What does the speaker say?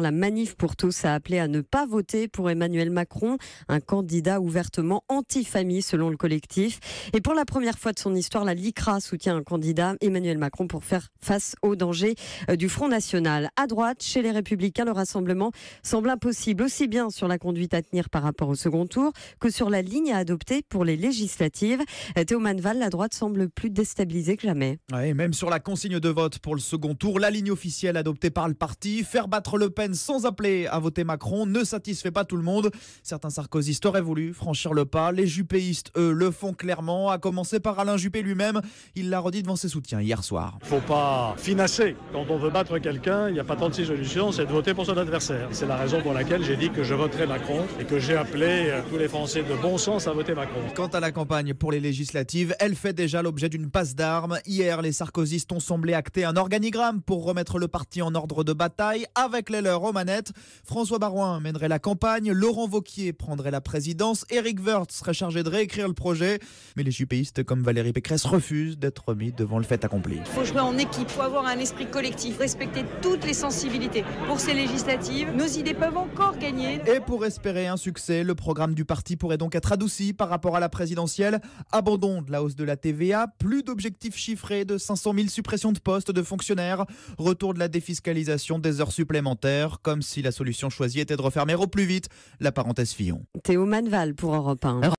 La Manif pour tous a appelé à ne pas voter pour Emmanuel Macron, un candidat ouvertement anti-famille selon le collectif. Et pour la première fois de son histoire, la LICRA soutient un candidat, Emmanuel Macron, pour faire face aux dangers du Front National. À droite, chez les Républicains, le rassemblement semble impossible, aussi bien sur la conduite à tenir par rapport au second tour que sur la ligne à adopter pour les législatives. Théo Manval, la droite semble plus déstabilisée que jamais. Ouais, même sur la consigne de vote pour le second tour, la ligne officielle adoptée par le parti, faire battre Le Pen sans appeler à voter Macron, ne satisfait pas tout le monde. Certains sarkozystes auraient voulu franchir le pas. Les juppéistes, eux, le font clairement, à commencer par Alain Juppé lui-même. Il l'a redit devant ses soutiens hier soir. Il ne faut pas finasser. Quand on veut battre quelqu'un, il n'y a pas 36 solutions, c'est de voter pour son adversaire. C'est la raison pour laquelle j'ai dit que je voterai Macron et que j'ai appelé tous les Français de bon sens à voter Macron. Quant à la campagne pour les législatives, elle fait déjà l'objet d'une passe d'armes. Hier, les sarkozystes ont semblé acter un organigramme pour remettre le parti en ordre de bataille avec les leurs aux manettes. François Baroin mènerait la campagne, Laurent Wauquiez prendrait la présidence, Éric Woerth serait chargé de réécrire le projet. Mais les juppéistes comme Valérie Pécresse refusent d'être mis devant le fait accompli. Il faut jouer en équipe, il faut avoir un esprit collectif, respecter toutes les sensibilités. Pour ces législatives, nos idées peuvent encore gagner. Et pour espérer un succès, le programme du parti pourrait donc être adouci par rapport à la présidentielle. Abandon de la hausse de la TVA, plus d'objectifs chiffrés de 500 000 suppressions de postes de fonctionnaires, retour de la défiscalisation des heures supplémentaires, comme si la solution choisie était de refermer au plus vite la parenthèse Fillon. Théo Manval pour Europe 1.